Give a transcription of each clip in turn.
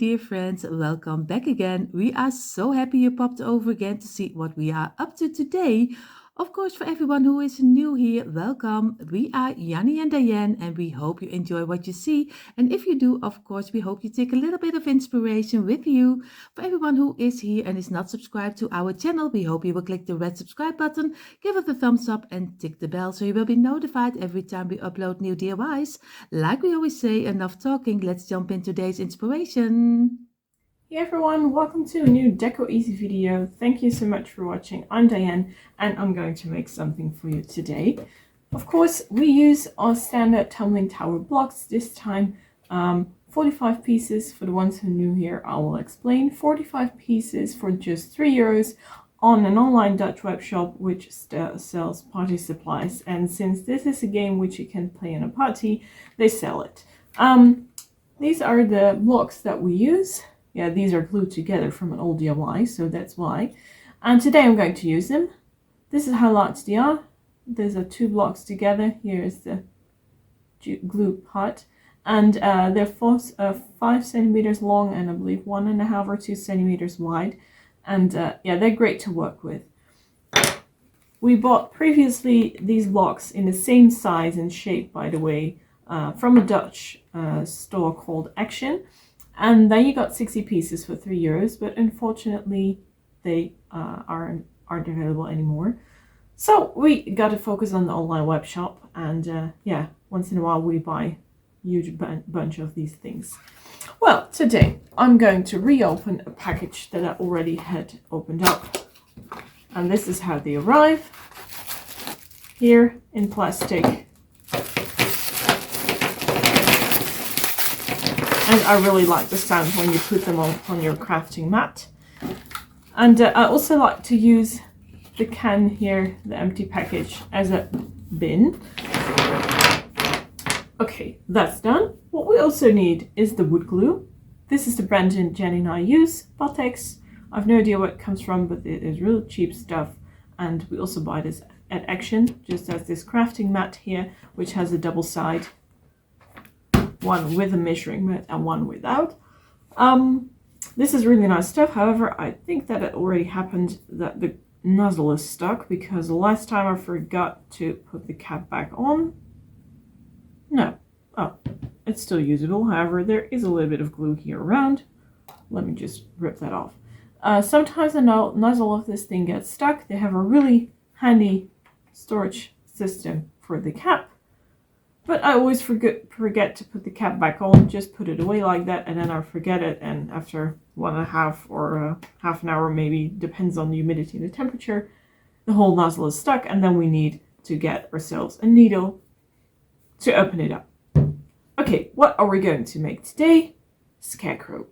dear friends, welcome back again. We are so happy you popped over again to see what we are up to today. Of course, for everyone who is new here, welcome. We are Janny and Dyanne, and we hope you enjoy what you see. And if you do, of course, we hope you take a little bit of inspiration with you. For everyone who is here and is not subscribed to our channel, we hope you will click the red subscribe button, give it a thumbs up, and tick the bell so you will be notified every time we upload new DIYs. Like we always say, enough talking, let's jump in today's inspiration. Hey everyone, welcome to a new Deco Easy video. Thank you so much for watching. I'm Dyanne and I'm going to make something for you today. Of course, we use our standard tumbling tower blocks this time. 45 pieces for the ones who are new here, I will explain. 45 pieces for just €3 on an online Dutch web shop which sells party supplies. And since this is a game which you can play in a party, they sell it. These are the blocks that we use. Yeah, these are glued together from an old DIY, so that's why. And today I'm going to use them. This is how large they are. These are 2 blocks together. Here is the glue part. And they're 5 centimeters long and I believe 1.5 or 2 centimeters wide. And yeah, they're great to work with. We bought previously these blocks in the same size and shape, by the way, from a Dutch store called Action. And then you got 60 pieces for €3, but unfortunately they aren't available anymore. So we got to focus on the online web shop, and yeah, once in a while we buy a huge bunch of these things. Well, today I'm going to reopen a package that I already had opened up. And this is how they arrive, here in plastic. And I really like the sound when you put them on your crafting mat. And I also like to use the can here, the empty package, as a bin. Okay, that's done. What we also need is the wood glue. This is the brand Jenny and I use, Botex. I've no idea where it comes from, but it is real cheap stuff. And we also buy this at Action, just as this crafting mat here, which has a double side. One with a measuring mat and one without. This is really nice stuff. However, I think that it already happened that the nozzle is stuck because the last time I forgot to put the cap back on. No. Oh, it's still usable. However, there is a little bit of glue here around. Let me just rip that off. Sometimes the nozzle of this thing gets stuck. They have a really handy storage system for the cap. But I always forget to put the cap back on, just put it away like that, and then I forget it, and after 1.5 or half an hour maybe, depends on the humidity and the temperature, the whole nozzle is stuck, and then we need to get ourselves a needle to open it up. Okay, what are we going to make today? Scarecrow.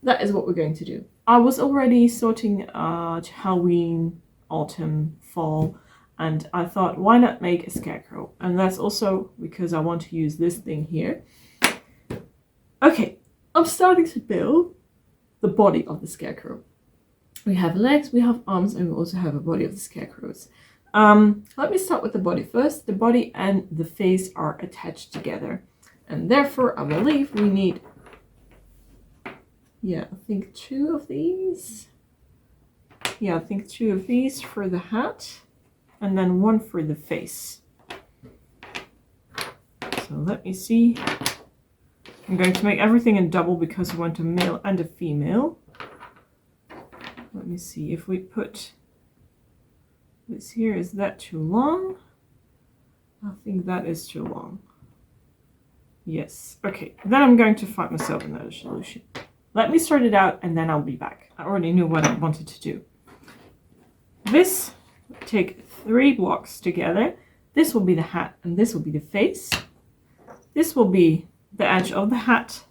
That is what we're going to do. I was already sorting Halloween, autumn, fall, and I thought, why not make a scarecrow? And that's also because I want to use this thing here. Okay, I'm starting to build the body of the scarecrow. We have legs, we have arms, and we also have a body of the scarecrows. Let me start with the body first. The body and the face are attached together. And therefore, I believe we need, yeah, I think 2 of these. Yeah, I think 2 of these for the hat. And then 1 for the face. So let me see. I'm going to make everything in double because I want a male and a female. Let me see if we put this here. Is that too long? I think that is too long. Yes. Okay. Then I'm going to find myself another solution. Let me sort it out and then I'll be back. I already knew what I wanted to do. This, take 3 blocks together. This will be the hat and this will be the face. This will be the edge of the hat,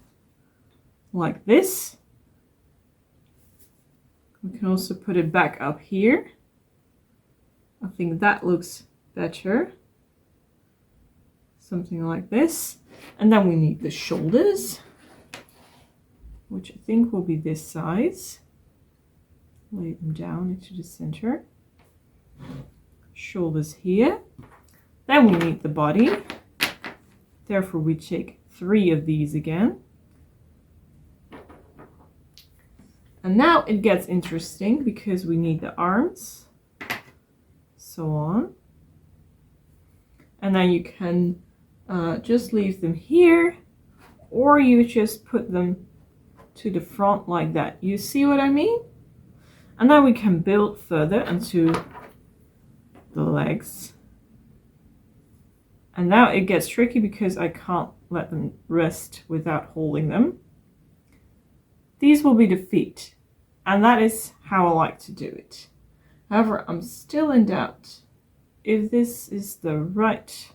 like this. We can also put it back up here. I think that looks better. Something like this. And then we need the shoulders, which I think will be this size. Lay them down into the center. Shoulders here. Then we need the body. Therefore we take 3 of these again. And now it gets interesting because we need the arms, so on. And then you can just leave them here, or you just put them to the front like that. You see what I mean? And then we can build further into the legs. And now it gets tricky because I can't let them rest without holding them. These will be the feet, and that is how I like to do it. However, I'm still in doubt if this is the right...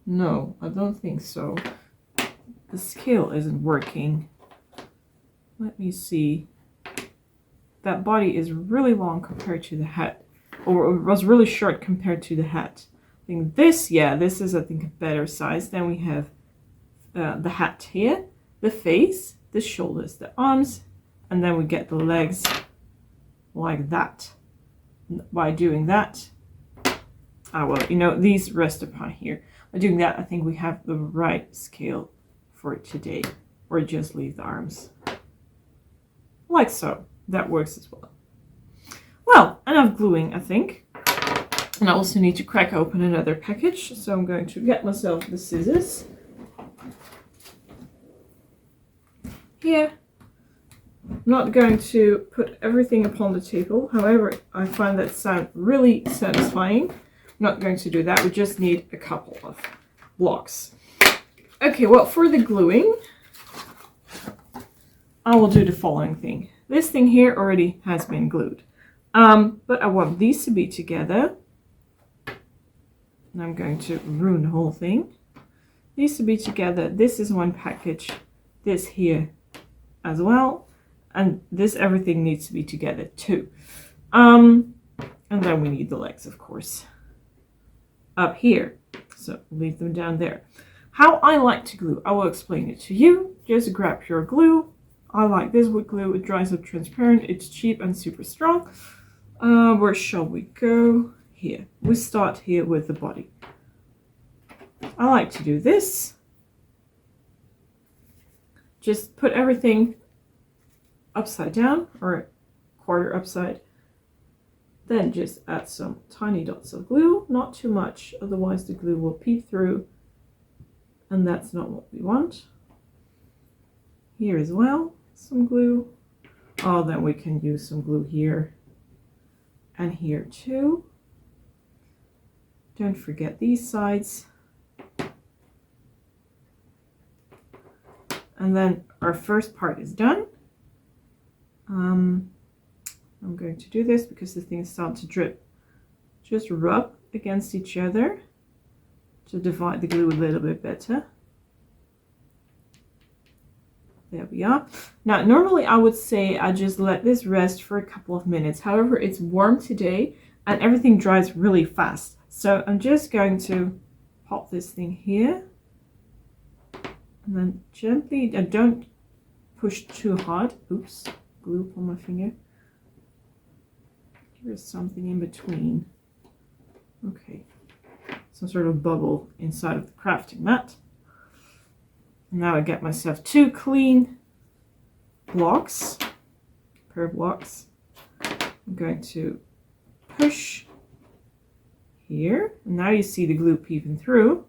No, I don't think so. The scale isn't working. Let me see. That body is really long compared to the head, or it was really short compared to the head. I think this, yeah, this is, I think, a better size. Then we have the head here, the face, the shoulders, the arms, and then we get the legs like that. By doing that, well, you know, these rest upon here. By doing that, I think we have the right scale for today, or just leave the arms like so. That works as well. Well, enough gluing, I think. And I also need to crack open another package, so I'm going to get myself the scissors. Here. I'm not going to put everything upon the table, however, I find that sound really satisfying. I'm not going to do that, we just need a couple of blocks. Okay, well, for the gluing, I will do the following thing. This thing here already has been glued, but I want these to be together. And I'm going to ruin the whole thing. These to be together. This is one package. This here as well. And this, everything needs to be together too. And then we need the legs, of course, up here. So leave them down there. How I like to glue, I will explain it to you. Just grab your glue. I like this wood glue. It dries up transparent. It's cheap and super strong. Where shall we go? Here. We start here with the body. I like to do this. Just put everything upside down, or quarter upside. Then just add some tiny dots of glue. Not too much, otherwise the glue will peep through. And that's not what we want. Here as well, some glue. Oh, then we can use some glue here and here too. Don't forget these sides. And then our first part is done. I'm going to do this because the things start to drip. Just rub against each other to divide the glue a little bit better. There we are. Now, normally I would say I just let this rest for a couple of minutes. However, it's warm today and everything dries really fast. So I'm just going to pop this thing here. And then gently, don't push too hard. Oops, glue on my finger. Here's something in between. Okay, some sort of bubble inside of the crafting mat. Now I get myself 2 clean blocks, pair of blocks. I'm going to push here, and now you see the glue peeping through.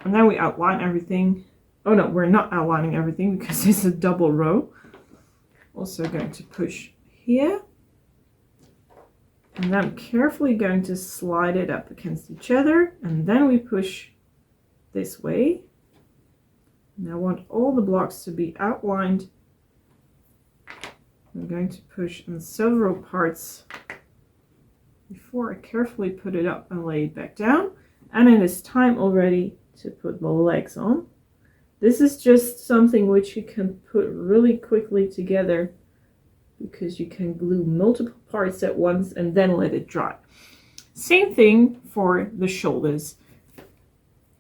And then we outline everything. Oh no, we're not outlining everything because it's a double row. Also going to push here. And then I'm carefully going to slide it up against each other. And then we push this way. And I want all the blocks to be outlined. I'm going to push in several parts before I carefully put it up and lay it back down. And it is time already to put the legs on. This is just something which you can put really quickly together because you can glue multiple parts at once and then let it dry. Same thing for the shoulders.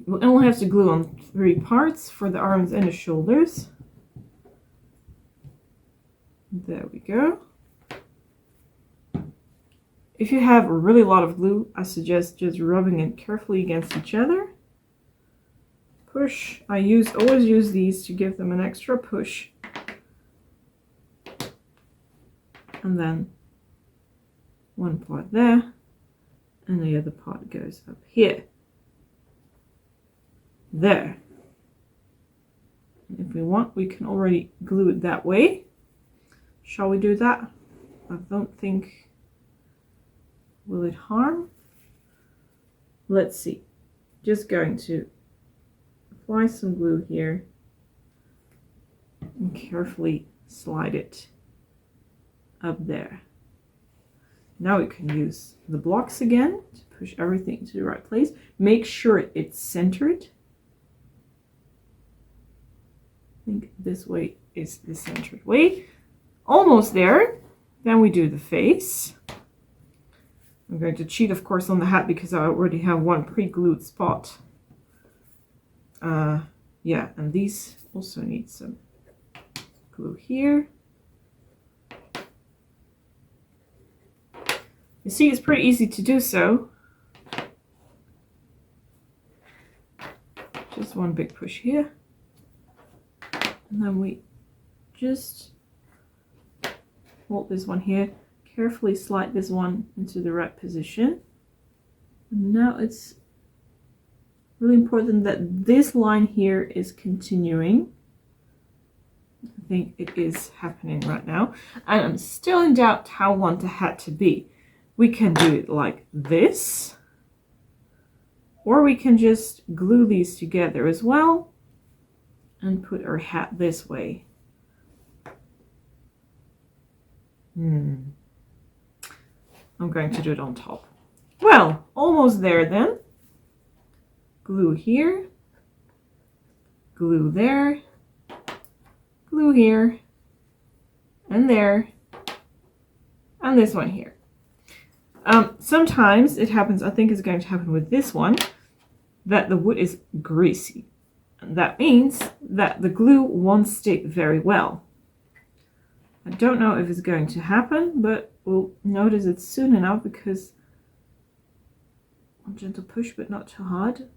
We'll only have to glue on 3 parts for the arms and the shoulders. There we go. If you have a really lot of glue, I suggest just rubbing it carefully against each other. Push. I always use these to give them an extra push. and then one part there, and the other part goes up here. There. If we want, we can already glue it that way. Shall we do that? I don't think, will it harm? Let's see. Just going to apply some glue here and carefully slide it up there. Now we can use the blocks again to push everything to the right place. Make sure it's centered. I think this way is the centered way. Almost there. Then we do the face. I'm going to cheat, of course, on the hat because I already have one pre-glued spot. Yeah, and these also need some glue here. You see, it's pretty easy to do so. Just one big push here. And then we just hold this one here, carefully slide this one into the right position. And now it's really important that this line here is continuing. I think it is happening right now. And I'm still in doubt how I want the hat to be. We can do it like this, or we can just glue these together as well and put our hat this way. I'm going to do it on top. Well, almost there then. Glue here, glue there, glue here, and there, and this one here. Sometimes it happens, I think it's going to happen with this one, that the wood is greasy. And that means that the glue won't stick very well. I don't know if it's going to happen, but we'll notice it soon enough because a gentle push, but not too hard.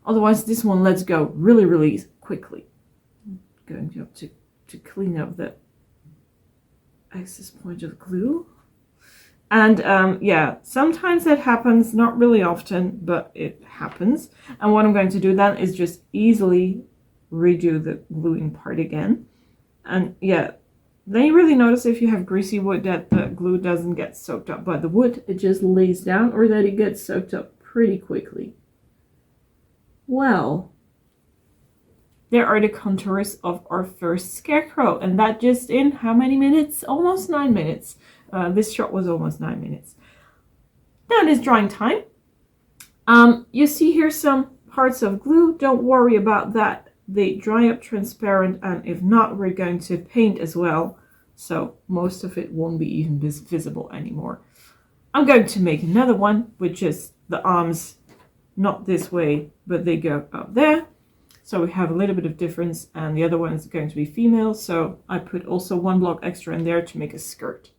Otherwise, this one lets go really, really quickly. I'm going to clean up the excess point of glue. And yeah, sometimes that happens, not really often, but it happens. And what I'm going to do then is just easily redo the gluing part again. And yeah, then you really notice if you have greasy wood that the glue doesn't get soaked up by the wood. It just lays down, or that it gets soaked up pretty quickly. Well, there are the contours of our first scarecrow. And that just in how many minutes? Almost 9 minutes. This shot was almost 9 minutes. Now it is drying time. You see here some parts of glue. Don't worry about that. They dry up transparent, and if not, we're going to paint as well. So most of it won't be even visible anymore. I'm going to make another one with just the arms, not this way, but they go up there. So we have a little bit of difference, and the other one is going to be female. So I put also one block extra in there to make a skirt.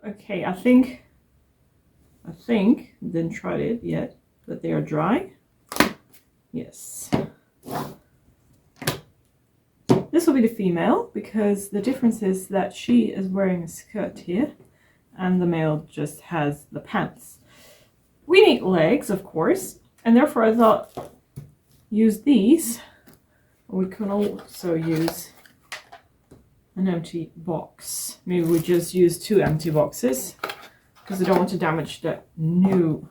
Okay, I think, didn't try it yet, that they are dry. Yes. This will be the female, because the difference is that she is wearing a skirt here, and the male just has the pants. We need legs, of course, and therefore I thought, use these. We can also use an empty box. Maybe we just use 2 empty boxes because I don't want to damage the new,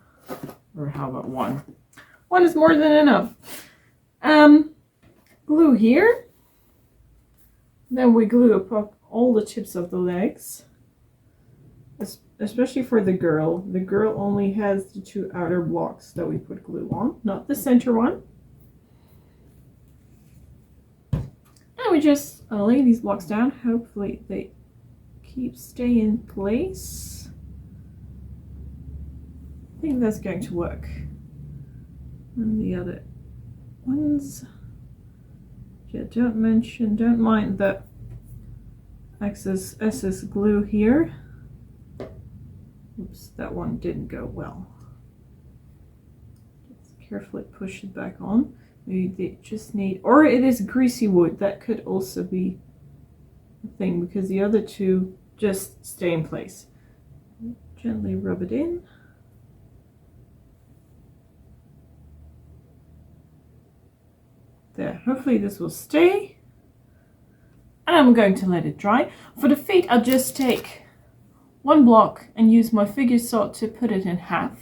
or how about 1? 1 is more than enough. Glue here. Then we glue up all the tips of the legs, especially for the girl. The girl only has the 2 outer blocks that we put glue on, not the center one. And we just lay these blocks down. Hopefully they stay in place. I think that's going to work. And the other ones, yeah, don't mind the excess glue here. Oops, that one didn't go well. Just carefully push it back on. Maybe they just need, or it is greasy wood. That could also be a thing because the other two just stay in place. Gently rub it in. There, hopefully this will stay. And I'm going to let it dry. For the feet, I'll just take one block and use my figure saw to put it in half.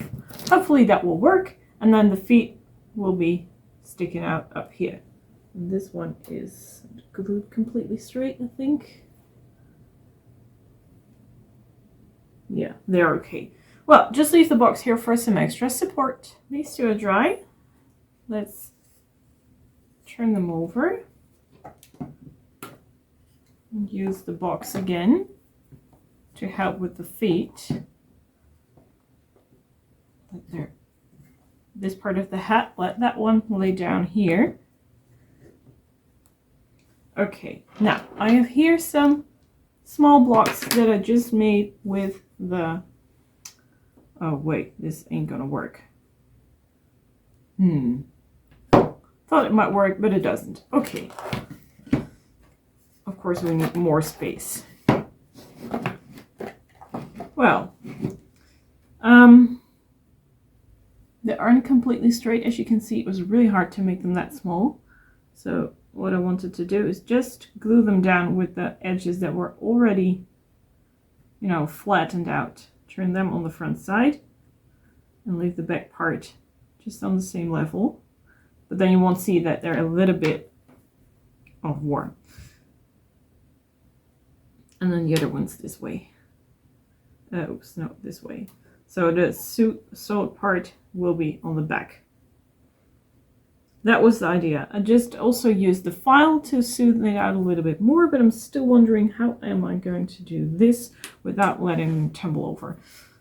Hopefully that will work, and then the feet will be sticking out up here. And this one is glued completely straight, I think. Yeah, they're okay. Well, just leave the box here for some extra support. These two are dry. Let's turn them over and use the box again to help with the feet. This part of the hat, let that one lay down here. Okay, now I have here some small blocks that I just made with the, oh wait, this ain't gonna work. Thought it might work, but it doesn't. Okay. Of course, we need more space. Well, they aren't completely straight. As you can see, it was really hard to make them that small. So what I wanted to do is just glue them down with the edges that were already, you know, flattened out. Turn them on the front side and leave the back part just on the same level. But then you won't see that they're a little bit worn. And then the other one's this way. Oops, no, this way. So the sewed part will be on the back. That was the idea. I just also used the file to smoothen it out a little bit more, but I'm still wondering how am I going to do this without letting them tumble over.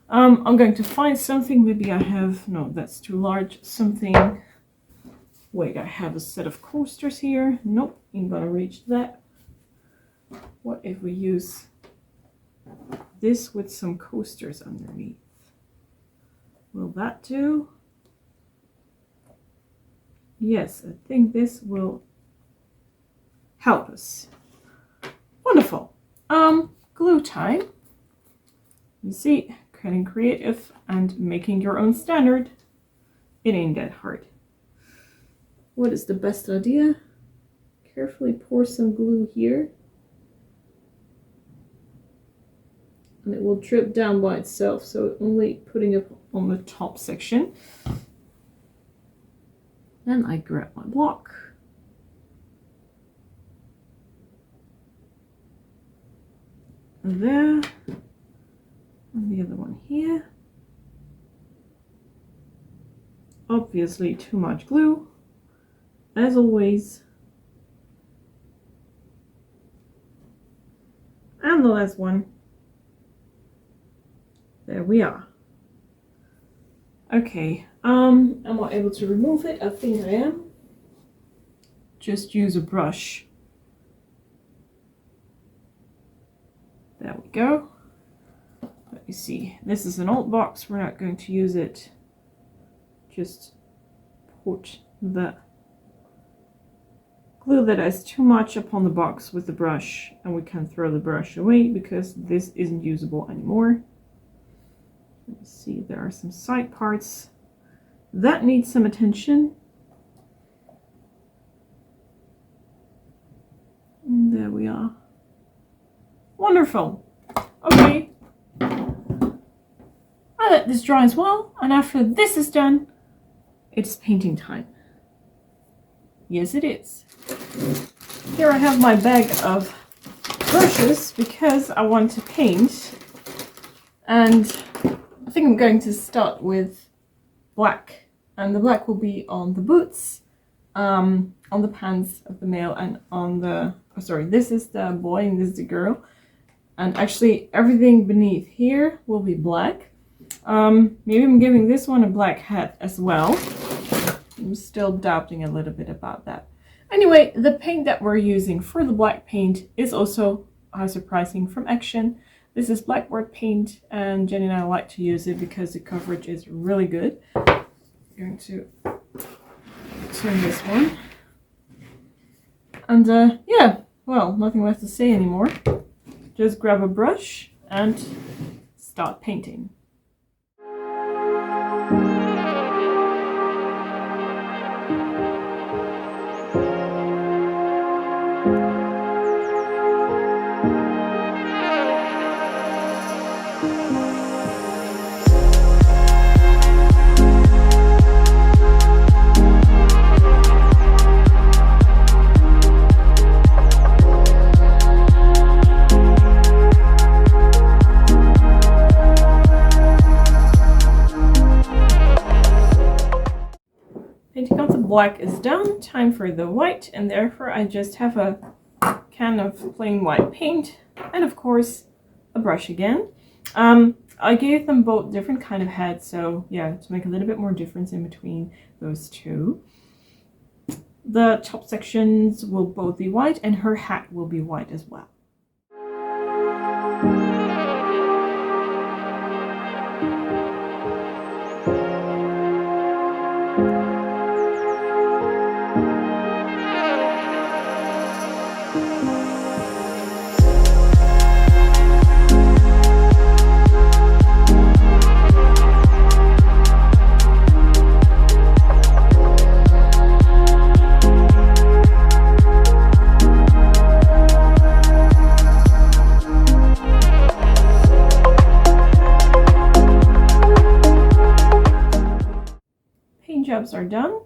I'm going to find something. Maybe I have, no, that's too large. Something. Wait, I have a set of coasters here. Nope, ain't gonna reach that. What if we use this with some coasters underneath? Will that do? Yes, I think this will help us. Wonderful. Glue time. You see, getting creative and making your own standard. It ain't that hard. What is the best idea? Carefully pour some glue here. And it will drip down by itself, so only putting it on the top section. Then I grab my block. And there. And the other one here. Obviously too much glue, as always. And the last one. There we are. Okay, am I able to remove it? I think I am. Just use a brush. There we go. Let me see. This is an old box. We're not going to use it. Just put the glue that has too much upon the box with the brush, and we can throw the brush away because this isn't usable anymore. Let me see, there are some side parts that need some attention. And there we are. Wonderful. Okay. I let this dry as well, and after this is done, it's painting time. Yes, it is. Here I have my bag of brushes because I want to paint, and I think I'm going to start with black, and the black will be on the boots on the pants of the male and on the, oh, sorry, this is the boy and this is the girl. And actually everything beneath here will be black. Maybe I'm giving this one a black hat as well. I'm still doubting a little bit about that. Anyway, the paint that we're using for the black paint is also surprising, from Action. This is blackboard paint, and Jenny and I like to use it because the coverage is really good. I'm going to turn this one. And yeah, well, nothing left to say anymore. Just grab a brush and start painting. Painting of the black is done. Time for the white, and therefore I just have a can of plain white paint and of course a brush again. I gave them both different kind of heads, so yeah, to make a little bit more difference in between those two. The top sections will both be white and her hat will be white as well. Jobs are done.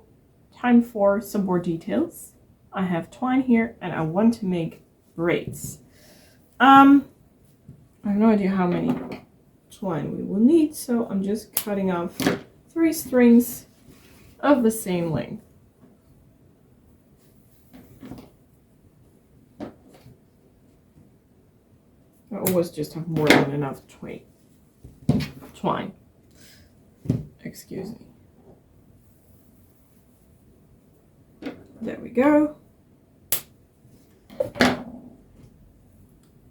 Time for some more details. I have twine here and I want to make braids. I have no idea how many twine we will need, so I'm just cutting off 3 strings of the same length. I always just have more than enough twine. Excuse me. There we go.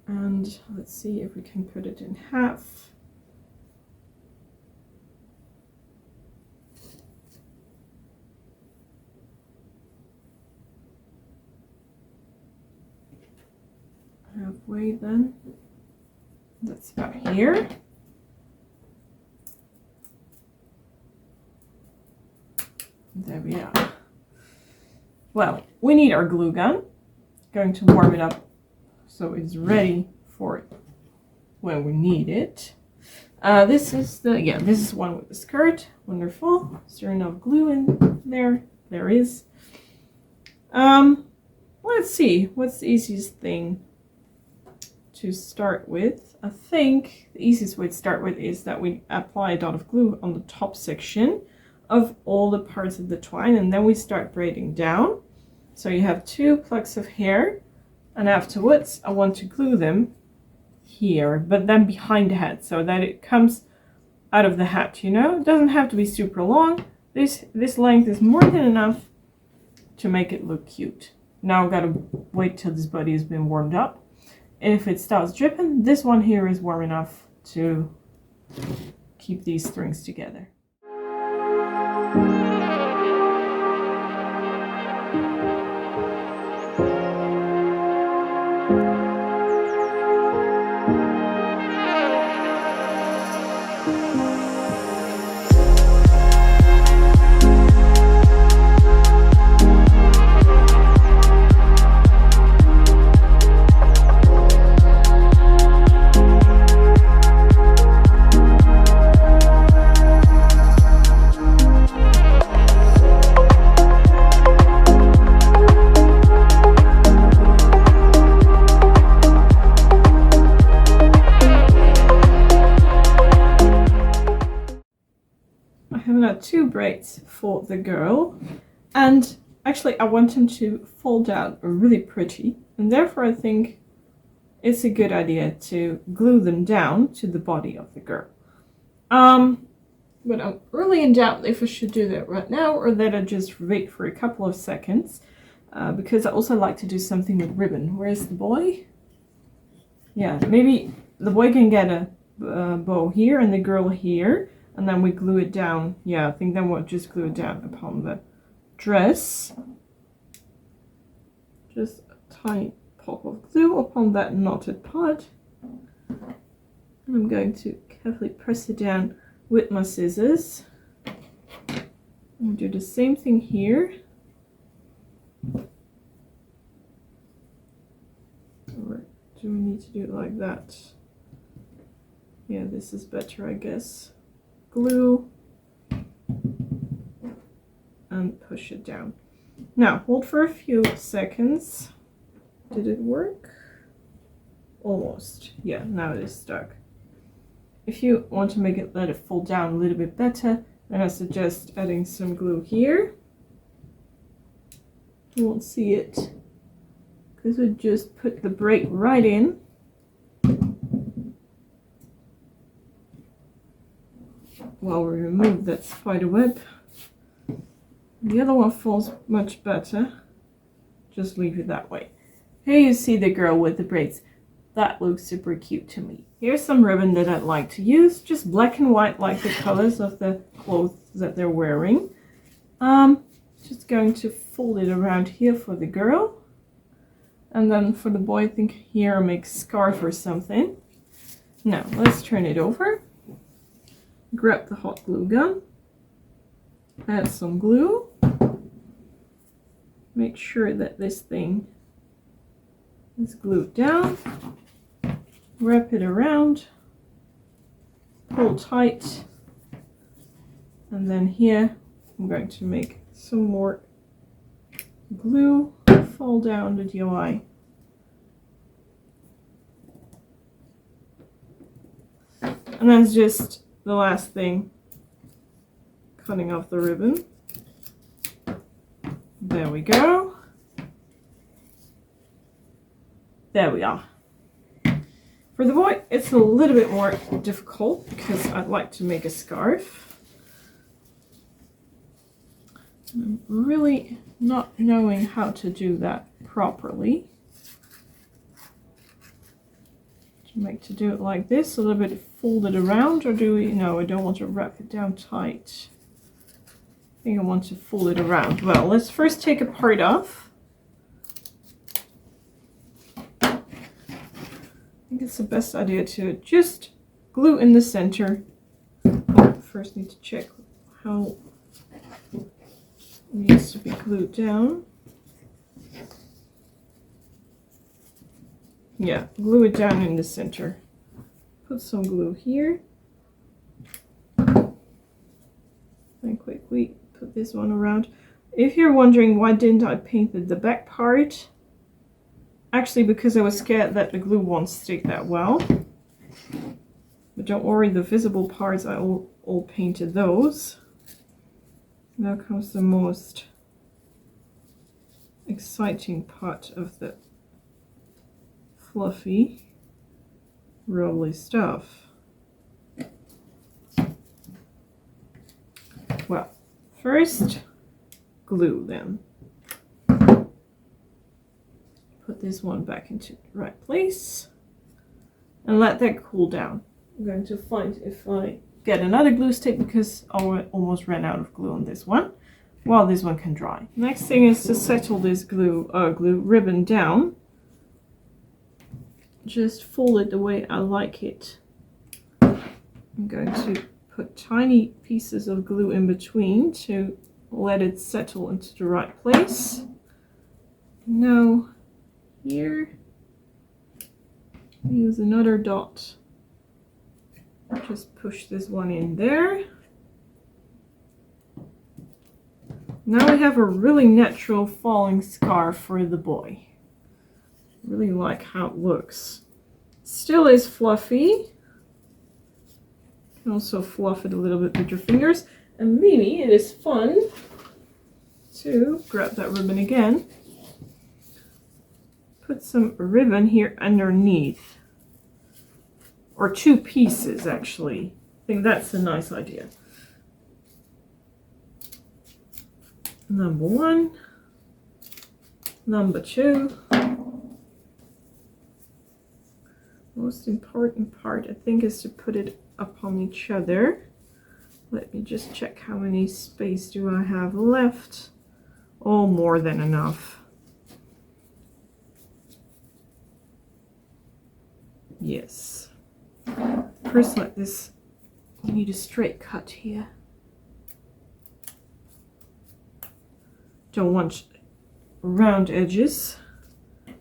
And let's see if we can put it in half. Halfway then. That's about here. There we are. Well, we need our glue gun. Going to warm it up so it's ready for when we need it. This is one with the skirt. Wonderful. Is there enough glue in there? There is. Let's see. What's the easiest thing to start with? I think the easiest way to start with is that we apply a dot of glue on the top section of all the parts of the twine, and then we start braiding down. So you have 2 plucks of hair, and afterwards I want to glue them here, but then behind the hat, so that it comes out of the hat, you know? It doesn't have to be super long. This length is more than enough to make it look cute. Now I've got to wait till this body has been warmed up. If it starts dripping, this one here is warm enough to keep these strings together. I have now 2 braids for the girl, and actually I want them to fall down really pretty, and therefore I think it's a good idea to glue them down to the body of the girl. But I'm really in doubt if I should do that right now or that I just wait for a couple of seconds, because I also like to do something with ribbon. Where's the boy? Yeah, maybe the boy can get a bow here and the girl here, and then we glue it down. Yeah, I think then we'll just glue it down upon the dress. Just a tiny pop of glue upon that knotted part. And I'm going to carefully press it down with my scissors. And do the same thing here. Or do we need to do it like that? Yeah, this is better, I guess. Glue and push it down. Now hold for a few seconds. Did it work? Almost. Yeah, now it is stuck. If you want to let it fall down a little bit better, then I suggest adding some glue here. You won't see it because we just put the braid right in. While we remove that spider web. The other one falls much better. Just leave it that way. Here you see the girl with the braids. That looks super cute to me. Here's some ribbon that I'd like to use. Just black and white, like the colors of the clothes that they're wearing. Just going to fold it around here for the girl. And then for the boy, I think here I'll make a scarf or something. Now, let's turn it over. Grab the hot glue gun. Add some glue. Make sure that this thing is glued down. Wrap it around. Pull tight. And then here I'm going to make some more glue fall down the DIY. And then it's just the last thing, cutting off the ribbon. There we go. There we are. For the boy, it's a little bit more difficult because I'd like to make a scarf. I'm really not knowing how to do that properly. To do it like this, a little bit folded around, or do we? No, I don't want to wrap it down tight. I think I want to fold it around. Well, let's first take a part off. I think it's the best idea to just glue in the center. First need to check how it needs to be glued down. Yeah, glue it down in the center. Put some glue here. And quickly put this one around. If you're wondering why didn't I paint the back part, actually because I was scared that the glue won't stick that well. But don't worry, the visible parts, I all painted those. Now comes the most exciting part of the fluffy, rolly stuff. Well, first glue then. Put this one back into the right place and let that cool down. I'm going to find if I get another glue stick because I almost ran out of glue on this one, while this one can dry. Next thing is to settle this glue ribbon down. Just fold it the way I like it. I'm going to put tiny pieces of glue in between to let it settle into the right place. Now here, use another dot. Just push this one in there. Now we have a really natural falling scarf for the boy. Really like how it looks. Still is fluffy. You can also fluff it a little bit with your fingers. And maybe it is fun to grab that ribbon again. Put some ribbon here underneath. Or 2 pieces, actually. I think that's a nice idea. Number 1. Number 2. Most important part, I think, is to put it upon each other. Let me just check how many space do I have left. Oh, more than enough. Yes. First, like this, you need a straight cut here. Don't want round edges.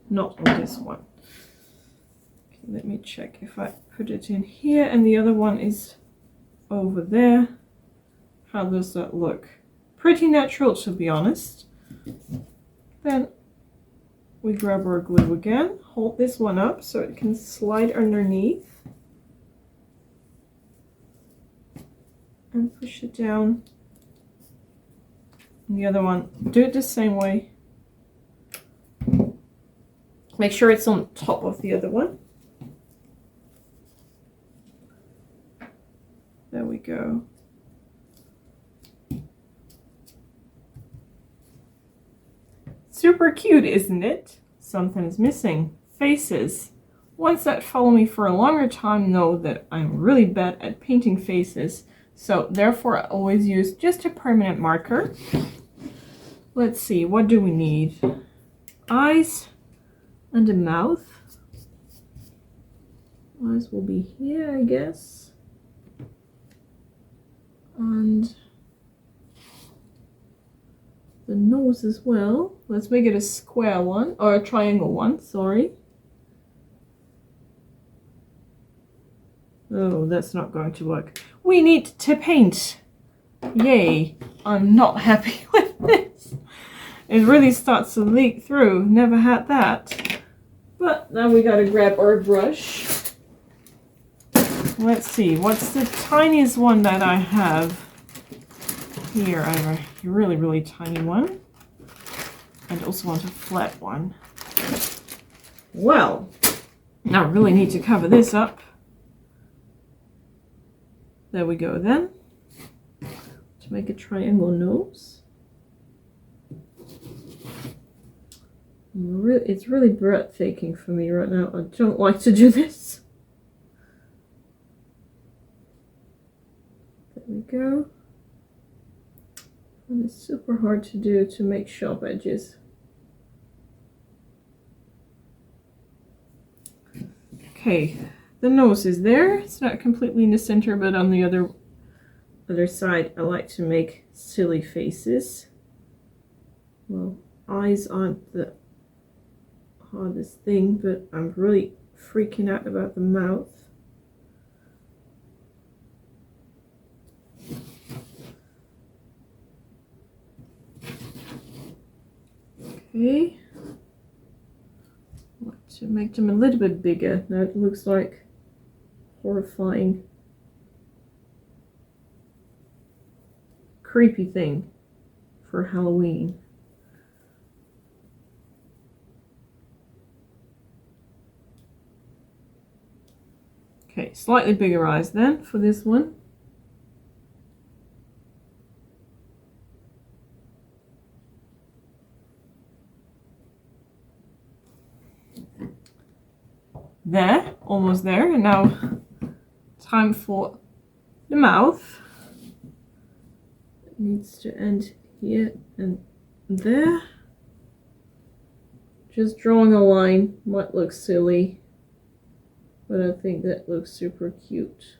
Not on this one. Okay, let me check if I put it in here and the other one is over there. How does that look? Pretty natural, to be honest. Then we grab our glue again, hold this one up so it can slide underneath, and push it down. And the other one, do it the same way. Make sure it's on top of the other one. There we go. Super cute, isn't it? Something's missing. Faces. Ones that follow me for a longer time know that I'm really bad at painting faces, so therefore I always use just a permanent marker. Let's see, what do we need? Eyes and a mouth. Eyes will be here, I guess. And the nose as well. Let's make it a square one, or a triangle one, sorry. Oh, that's not going to work. We need to paint. Yay. I'm not happy with this. It really starts to leak through. Never had that. But now we gotta grab our brush. Let's see, what's the tiniest one that I have? Here, I have a really, really tiny one. And also want a flat one. Well, I really need to cover this up. There we go then. To make a triangle nose. It's really breathtaking for me right now. I don't like to do this. There we go. And it's super hard to do to make sharp edges. Okay, the nose is there. It's not completely in the center, but on the other side, I like to make silly faces. Well, eyes aren't the hardest thing, but I'm really freaking out about the mouth. Okay. I like to make them a little bit bigger. Now it looks like horrifying, creepy thing for Halloween. Okay, slightly bigger eyes then for this one. There, almost there, and now time for the mouth. It needs to end here and there. Just drawing a line might look silly, but I think that looks super cute.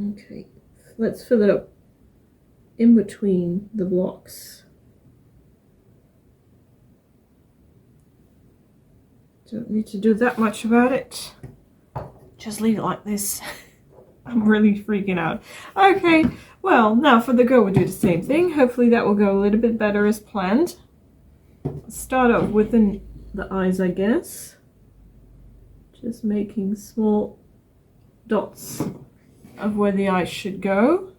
Okay, let's fill it up in between the blocks. Don't need to do that much about it. Just leave it like this. I'm really freaking out. Okay, well, now for the girl we'll do the same thing. Hopefully that will go a little bit better as planned. Start off with the eyes, I guess. Just making small dots of where the eyes should go.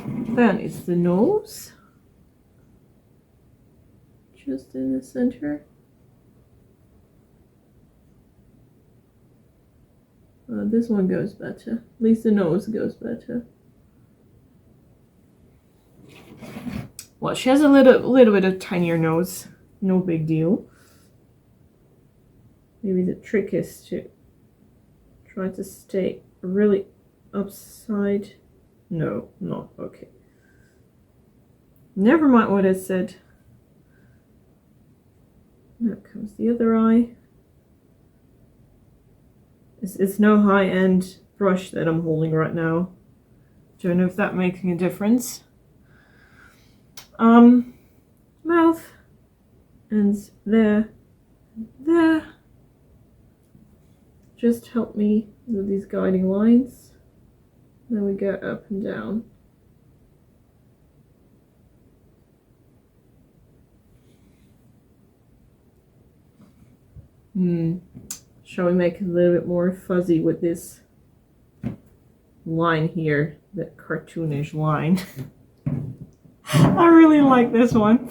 Then it's the nose. Just in the center. This one goes better. At least the nose goes better. Well, she has a little bit of tinier nose. No big deal. Maybe the trick is to try to stay really upside. No, not okay. Never mind what I said. Now comes the other eye. It's no high-end brush that I'm holding right now. Don't know if that makes a difference. Mouth. And there. Just help me with these guiding lines. Then we go up and down. Shall we make it a little bit more fuzzy with this line here, that cartoonish line? I really like this one.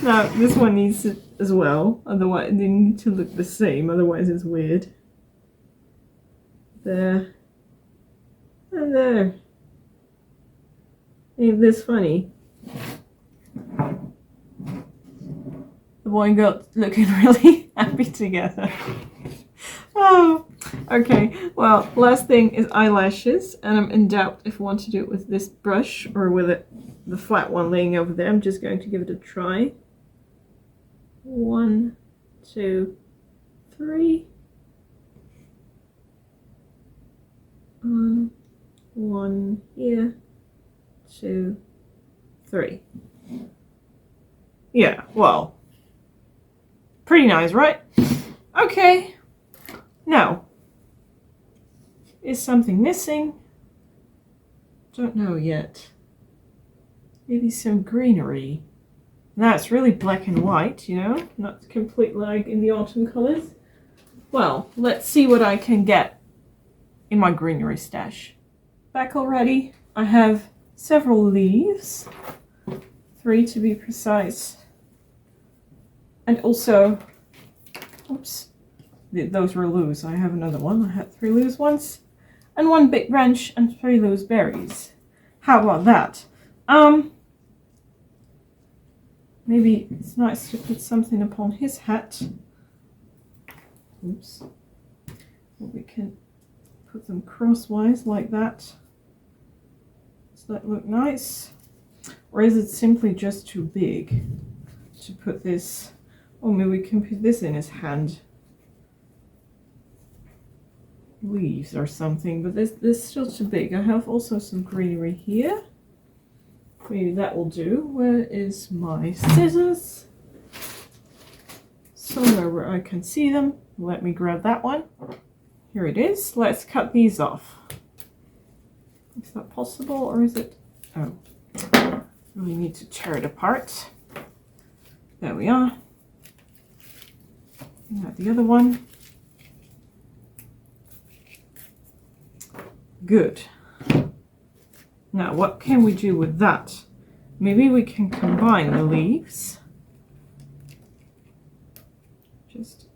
Now, this one needs it as well, otherwise they need to look the same, otherwise it's weird. There. And there. Ain't this funny? The boy and girl looking really happy together. Oh, okay. Well, last thing is eyelashes, and I'm in doubt if I want to do it with this brush or with the flat one laying over there. I'm just going to give it a try. 1, 2, 3. 1 here, 2, 3. Yeah, well, pretty nice, right? Okay. Now, is something missing? Don't know yet. Maybe some greenery. Now it's really black and white, you know, not complete like in the autumn colors. Well, let's see what I can get in my greenery stash. Back already. I have several leaves, 3 to be precise, and also, oops. Those were loose. I have another one. I had 3 loose ones, and 1 big branch and 3 loose berries. How about that? Maybe it's nice to put something upon his hat. Oops. Well, we can put them crosswise like that. Does that look nice? Or is it simply just too big to put this? Oh, maybe we can put this in his hand. Leaves or something, but this is still too big. I have also some greenery here. Maybe that will do. Where is my scissors? Somewhere where I can see them. Let me grab that one. Here it is. Let's cut these off. Is that possible, or is it? Oh, really need to tear it apart. There we are. Got the other one. Good. Now, what can we do with that? Maybe we can combine the leaves. Just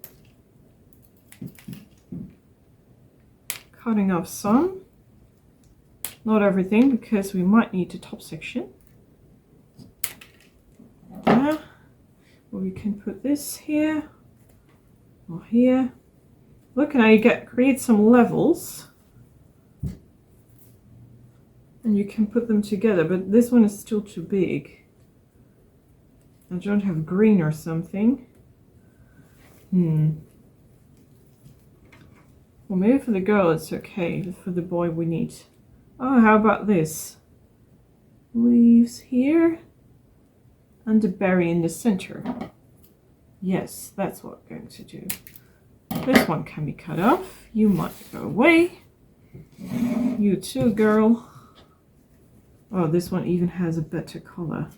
cutting off some. Not everything, because we might need the top section. There. Or we can put this here. Or here. Look, now you create some levels. And you can put them together, but this one is still too big. I don't have green or something. Well, maybe for the girl it's okay, but for the boy we need. Oh, how about this? Leaves here. And a berry in the center. Yes, that's what I'm going to do. This one can be cut off. You might go away. You too, girl. Oh, this one even has a better color.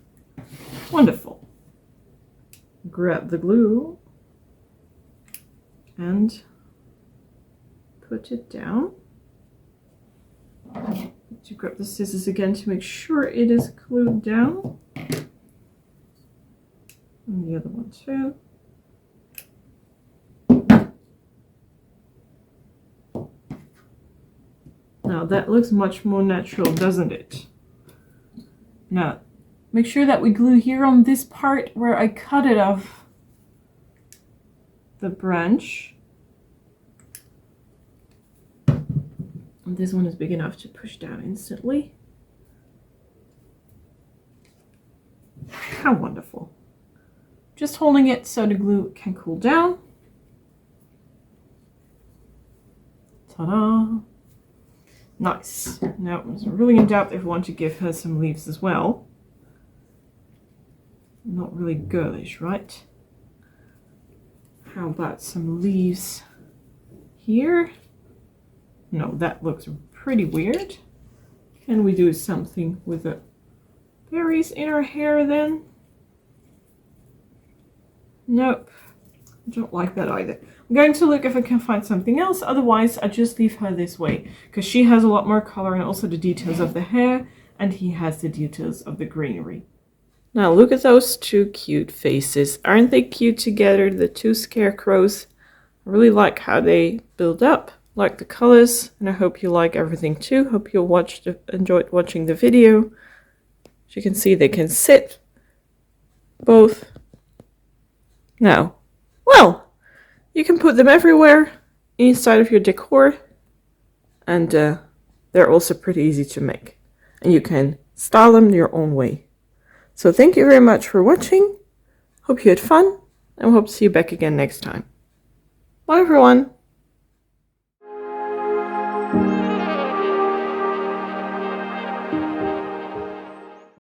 Wonderful. Grab the glue and put it down. Put to grab the scissors again to make sure it is glued down. And the other one too. Now that looks much more natural, doesn't it? Now, make sure that we glue here on this part where I cut it off the branch. And this one is big enough to push down instantly. How wonderful. Just holding it so the glue can cool down. Ta-da! Nice. Now, I'm really in doubt if I want to give her some leaves as well. Not really girlish, right? How about some leaves here? No, that looks pretty weird. Can we do something with the berries in her hair then? Nope. I don't like that either. I'm going to look if I can find something else. Otherwise, I just leave her this way because she has a lot more color and also the details of the hair, and he has the details of the greenery. Now look at those two cute faces. Aren't they cute together, the two scarecrows? I really like how they build up, like the colors, and I hope you like everything too. Hope you enjoyed watching the video. As you can see, they can sit both. Now, well, you can put them everywhere inside of your decor, and they're also pretty easy to make, and you can style them your own way. So thank you very much for watching. Hope you had fun, and we hope to see you back again next time. Bye everyone!